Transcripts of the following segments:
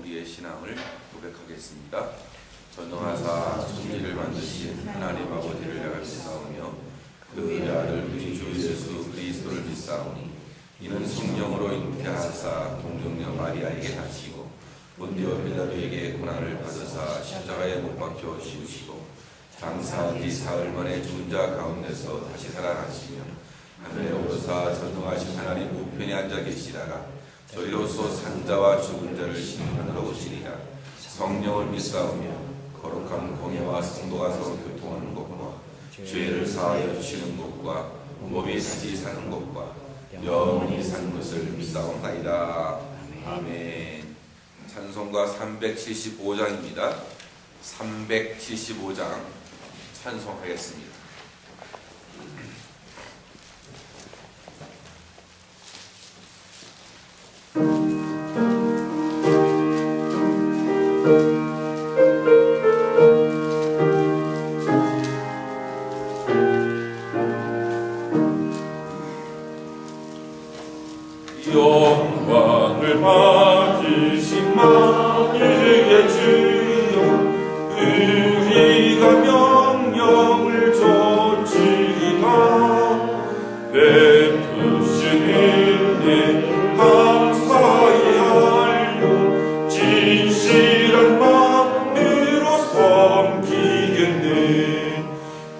우리의 신앙을 고백하겠습니다. 전능하사 천지를 만드신 하나님 아버지를 내가 믿사오며 그의 아들 우리 주 예수 그리스도를 믿사오니 이는 성령으로 잉태하사 동정녀 마리아에게 나시고 본디오 빌라도에게 고난을 받으사 십자가에 못 박혀 죽으시고 장사한 지 사흘 만에 죽은 자 가운데서 다시 살아나시며 하늘에 오르사 전능하신 하나님 우편에 앉아 계시다가 저희로서 산자와 죽은 자를 심판하러 오시리라. 성령을 믿사오며 거룩한 공예와 성도가 서로 교통하는 것과 죄를 사하여 주시는 것과 몸이 다시 사는 것과 영원히 사는 것을 믿사옵나이다. 아멘. 찬송가 375장입니다. 375장 찬송하겠습니다. 영광을 받으신 만유의 주여 우리가 명령을 좇으리다. 베푸신 은혜 감사히 알려 진실한 마음으로 섬기겠네.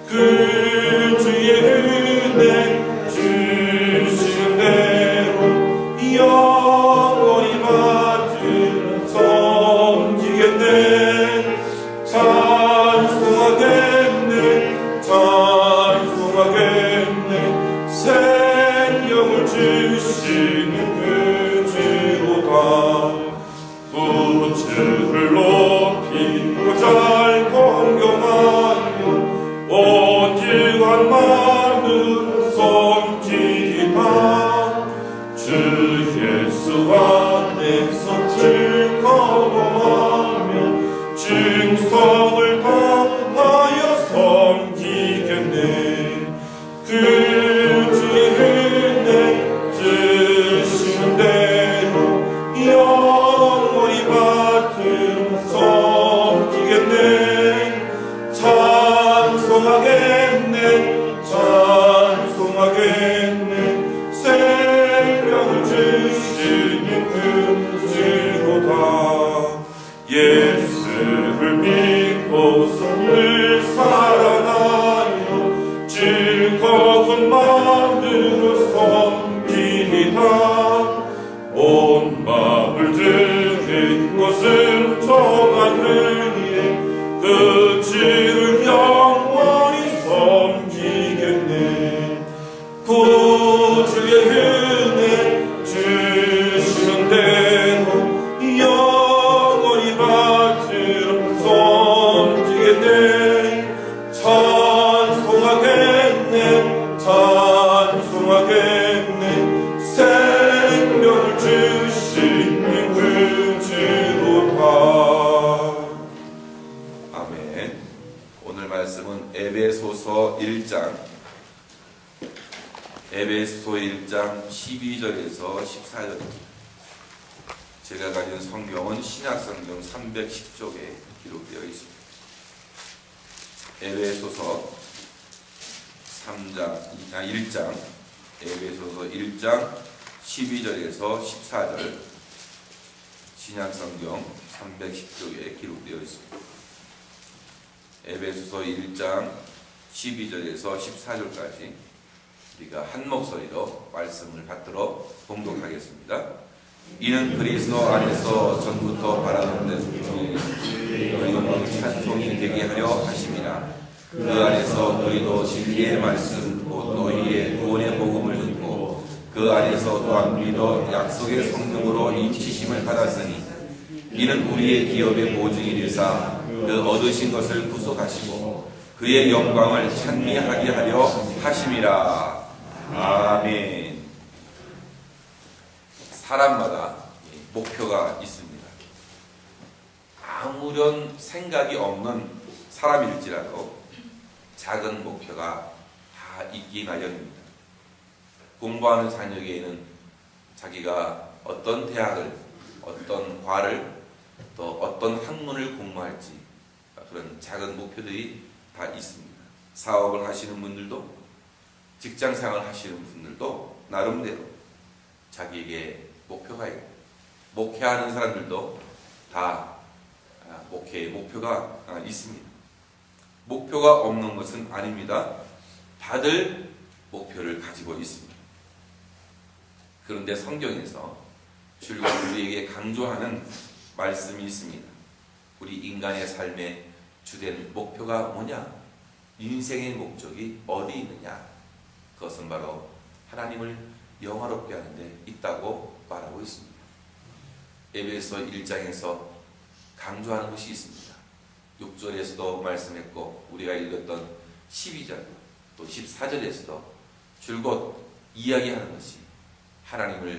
그 주의 은혜 주시는 대로 영원히 받은 섬기겠네. 찬송하겠네 찬송하겠네. 생명을 주시는 그 주로다. 부주를 높이고 잘 공경하며 온유한 마음으로 섬기리다. 주 예수 안에서 즐거워하며 충성을 다하여 섬기겠네. 그 주의 은혜 주시는 대로 영원히 받음 섬기겠네. 찬송하겠네 찬송하겠네. 생명을 주시는 그 주로다. 예수를 믿고서 늘 살아나며 즐거운 마음으로 섬기리다. 온 마음을 드린 것은 정하느니 그 주를 영원히 섬기겠네. 구주의 은혜 주시는 대로 영원히 받들어 섬기겠네. 찬송하겠네 찬송하겠네. 생명을 주시는 그 주로다. 아멘. 오늘 말씀은 에베소서 1장 12절에서 14절입니다. 제가 가진 성경은 신약성경 310쪽에 기록되어 있습니다. 에베소서 1장 에베소서 1장 12절에서 14절 신약성경 310쪽에 기록되어 있습니다. 에베소서 1장 12절에서 14절까지 우리가 한 목소리로 말씀을 받들어 봉독하겠습니다. 이는 그리스도 안에서 전부터 바라는 우리 영광 찬송이 되게 하려 하심이라. 그 안에서 우리도 진리의 말씀 곧 너희의 구원의 복음을 듣고 그 안에서 또한 우리도 약속의 성령으로 인치심을 받았으니 이는 우리의 기업의 보증이 되사 그 얻으신 것을 구속하시고 그의 영광을 찬미하게 하려 하심이라. 아멘. 사람마다 목표가 있습니다. 아무런 생각이 없는 사람일지라도 작은 목표가 다 있기 마련입니다. 공부하는 자녀에게는 자기가 어떤 대학을, 어떤 과를 또 어떤 학문을 공부할지 그런 작은 목표들이 다 있습니다. 사업을 하시는 분들도 직장생활 하시는 분들도 나름대로 자기에게 목표가 있고 목회하는 사람들도 다 목회의 목표가 있습니다. 목표가 없는 것은 아닙니다. 다들 목표를 가지고 있습니다. 그런데 성경에서 줄곧 우리에게 강조하는 말씀이 있습니다. 우리 인간의 삶의 주된 목표가 뭐냐? 인생의 목적이 어디 있느냐? 그것은 바로 하나님을 영화롭게 하는 데 있다고 말하고 있습니다. 에베소 1장에서 강조하는 것이 있습니다. 6절에서도 말씀했고 우리가 읽었던 12절 또 14절에서도 줄곧 이야기하는 것이 하나님의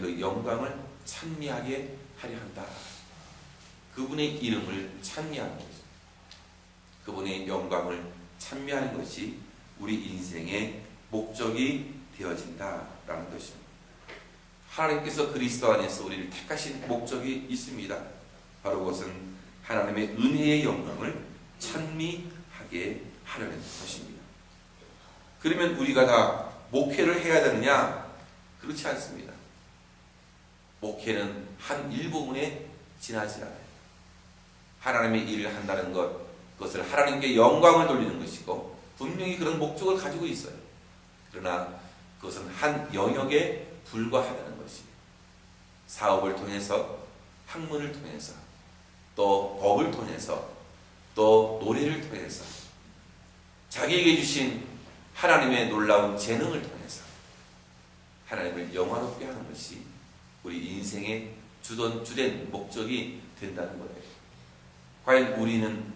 그 영광을 찬미하게 하려 한다. 그분의 이름을 찬미하는 것이, 그분의 영광을 찬미하는 것이 우리 인생의 목적이 되어진다라는 것입니다. 하나님께서 그리스도 안에서 우리를 택하신 목적이 있습니다. 바로 그것은 하나님의 은혜의 영광을 찬미하게 하려는 것입니다. 그러면 우리가 다 목회를 해야 되느냐? 그렇지 않습니다. 목회는 한 일부분에 지나지 않아요. 하나님의 일을 한다는 것, 그것을 하나님께 영광을 돌리는 것이고 분명히 그런 목적을 가지고 있어요. 그러나 그것은 한 영역에 불과하다는 것이, 사업을 통해서, 학문을 통해서, 또 법을 통해서, 또 노래를 통해서, 자기에게 주신 하나님의 놀라운 재능을 통해서 하나님을 영화롭게 하는 것이 우리 인생의 주된 목적이 된다는 거예요. 과연 우리는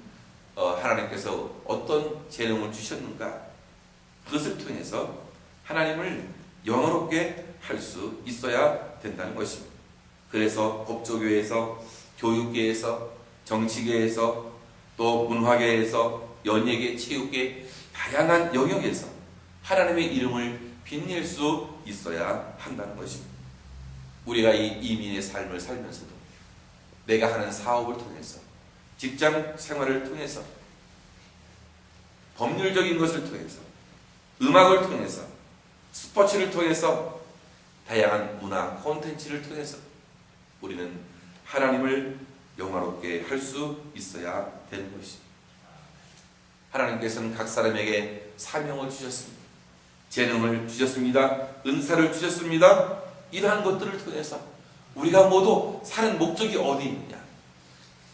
하나님께서 어떤 재능을 주셨는가? 그것을 통해서 하나님을 영화롭게 할 수 있어야 된다는 것입니다. 그래서 법조계에서, 교육계에서, 정치계에서, 또 문화계에서, 연예계, 체육계, 다양한 영역에서 하나님의 이름을 빛낼 수 있어야 한다는 것입니다. 우리가 이 이민의 삶을 살면서도 내가 하는 사업을 통해서, 직장 생활을 통해서, 법률적인 것을 통해서, 음악을 통해서, 스포츠를 통해서, 다양한 문화 콘텐츠를 통해서 우리는 하나님을 영화롭게 할 수 있어야 되는 것입니다. 하나님께서는 각 사람에게 사명을 주셨습니다. 재능을 주셨습니다. 은사를 주셨습니다. 이러한 것들을 통해서 우리가 모두 사는 목적이 어디 있느냐?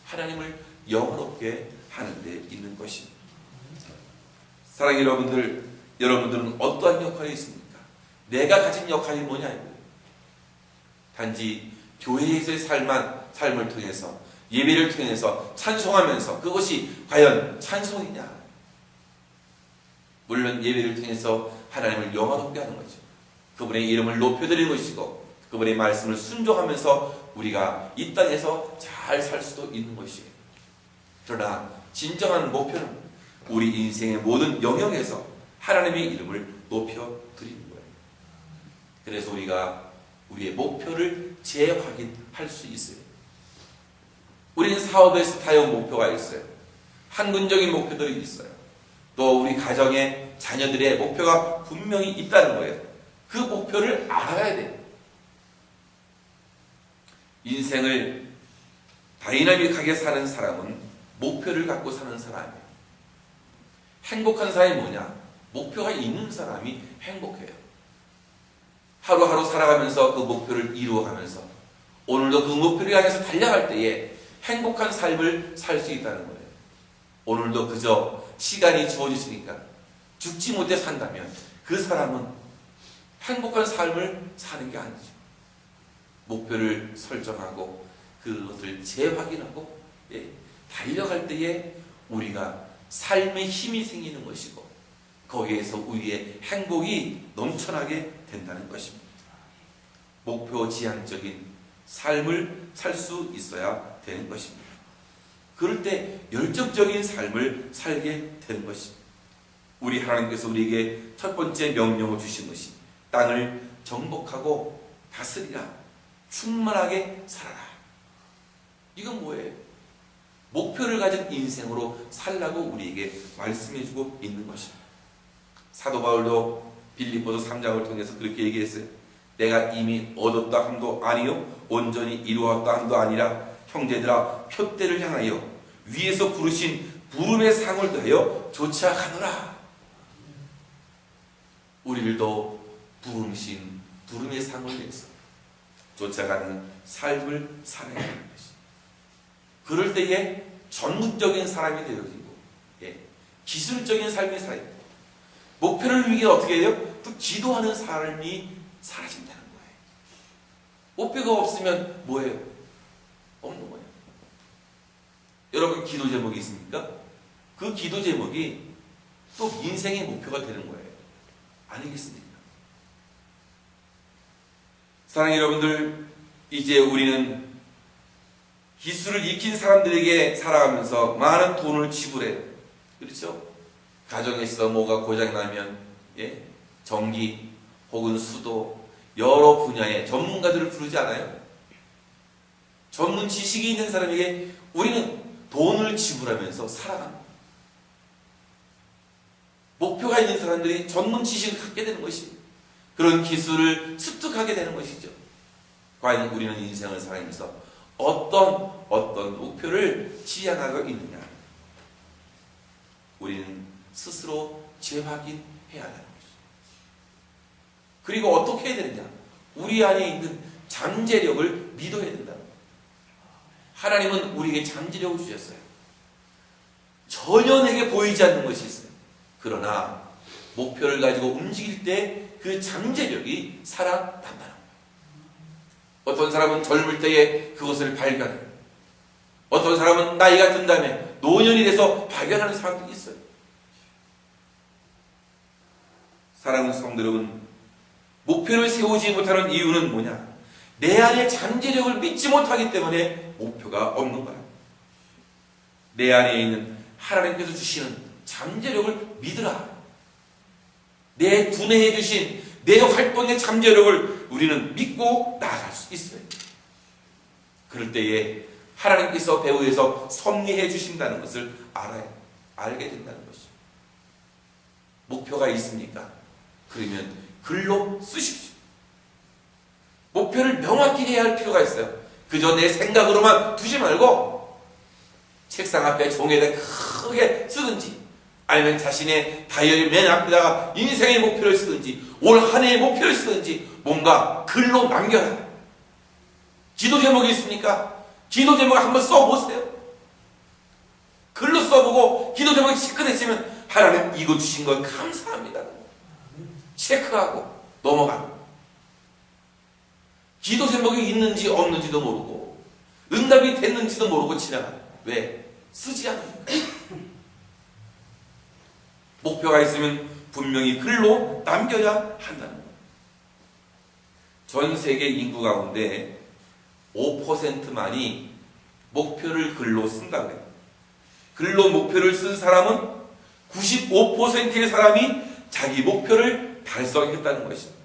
하나님을 영화롭게 하는 데 있는 것입니다. 사랑하는 여러분들은 어떠한 역할이 있습니까? 내가 가진 역할이 뭐냐? 단지 교회에서의 삶을 통해서, 예배를 통해서 찬송하면서 그것이 과연 찬송이냐? 물론 예배를 통해서 하나님을 영화롭게 하는 거죠. 그분의 이름을 높여드리는 것이고 그분의 말씀을 순종하면서 우리가 이 땅에서 잘 살 수도 있는 것이에요. 그러나 진정한 목표는 우리 인생의 모든 영역에서 하나님의 이름을 높여드리는 거예요. 그래서 우리가 우리의 목표를 재확인할 수 있어요. 우리는 사업에서 다양한 목표가 있어요. 학문적인 목표들이 있어요. 또 우리 가정의 자녀들의 목표가 분명히 있다는 거예요. 그 목표를 알아야 돼요. 인생을 다이나믹하게 사는 사람은 목표를 갖고 사는 사람이에요. 행복한 사람이 뭐냐? 목표가 있는 사람이 행복해요. 하루하루 살아가면서 그 목표를 이루어가면서 오늘도 그 목표를 향해서 달려갈 때에 행복한 삶을 살 수 있다는 거예요. 오늘도 그저 시간이 주어지시니까 죽지 못해 산다면 그 사람은 행복한 삶을 사는 게 아니죠. 목표를 설정하고 그것을 재확인하고 달려갈 때에 우리가 삶의 힘이 생기는 것이고 거기에서 우리의 행복이 넘쳐나게 된다는 것입니다. 목표 지향적인 삶을 살 수 있어야 되는 것입니다. 그럴 때 열정적인 삶을 살게 되는 것입니다. 우리 하나님께서 우리에게 첫 번째 명령을 주신 것이 땅을 정복하고 다스리라, 충만하게 살아라. 이건 뭐예요? 목표를 가진 인생으로 살라고 우리에게 말씀해주고 있는 것입니다. 사도 바울도 빌립보서 3장을 통해서 그렇게 얘기했어요. 내가 이미 얻었다 함도 아니요 온전히 이루었다 함도 아니라 형제들아 표대를 향하여 위에서 부르신 부름의 상을 더하여 좇아가노라. 우리들도 부르신 부름의 상을 위해서 쫓아가는 삶을 살아야 하는 것이. 그럴 때에 전문적인 사람이 되어지고, 기술적인 삶이 살아야 돼요. 목표를 위해 어떻게 해요? 또 기도하는 삶이 사라진다는 거예요. 목표가 없으면 뭐예요? 없는 거예요. 여러분 기도 제목이 있습니까? 그 기도 제목이 또 인생의 목표가 되는 거예요. 아니겠습니까? 사랑하는 여러분들, 이제 우리는 기술을 익힌 사람들에게 살아가면서 많은 돈을 지불해요. 그렇죠? 가정에서 뭐가 고장나면 전기 혹은 수도 여러 분야의 전문가들을 부르지 않아요? 전문 지식이 있는 사람에게 우리는 돈을 지불하면서 살아갑니다. 목표가 있는 사람들이 전문 지식을 갖게 되는 것이 그런 기술을 습득하게 되는 것이죠. 과연 우리는 인생을 살아가면서 어떤 목표를 지향하고 있느냐? 우리는 스스로 재확인해야 하는 것이죠. 그리고 어떻게 해야 되느냐? 우리 안에 있는 잠재력을 믿어야 된다. 하나님은 우리에게 잠재력을 주셨어요. 전혀 내게 보이지 않는 것이 있어요. 그러나 목표를 가지고 움직일 때 그 잠재력이 살아난다는 거예요. 어떤 사람은 젊을 때에 그것을 발견해요. 어떤 사람은 나이가 든 다음에 노년이 돼서 발견하는 사람들이 있어요. 사랑하는 성도 여러분, 목표를 세우지 못하는 이유는 뭐냐? 내 안에 잠재력을 믿지 못하기 때문에 목표가 없는 거야. 내 안에 있는 하나님께서 주시는 잠재력을 믿으라. 내 두뇌에 주신 내 활동의 잠재력을 우리는 믿고 나아갈 수 있어요. 그럴 때에 하나님께서 배후에서 섭리해 주신다는 것을 알게 된다는 것이죠. 목표가 있습니까? 그러면 글로 쓰십시오. 목표를 명확히 해야 할 필요가 있어요. 그저 내 생각으로만 두지 말고 책상 앞에 종이에다 크게 쓰든지 아니면 자신의 다이어리 맨 앞에다가 인생의 목표를 쓰든지 올 한 해의 목표를 쓰든지 뭔가 글로 남겨라. 기도 제목이 있습니까? 기도 제목 한번 써보세요. 글로 써보고 기도 제목이 체크됐으면 하나님 이거 주신 건 감사합니다. 체크하고 넘어가는. 기도 제목이 있는지 없는지도 모르고 응답이 됐는지도 모르고 지나가는. 왜? 쓰지 않으니까. 목표가 있으면 분명히 글로 남겨야 한다는 거예요. 전 세계 인구 가운데 5%만이 목표를 글로 쓴다고 해요. 글로 목표를 쓴 사람은 95%의 사람이 자기 목표를 달성했다는 것입니다.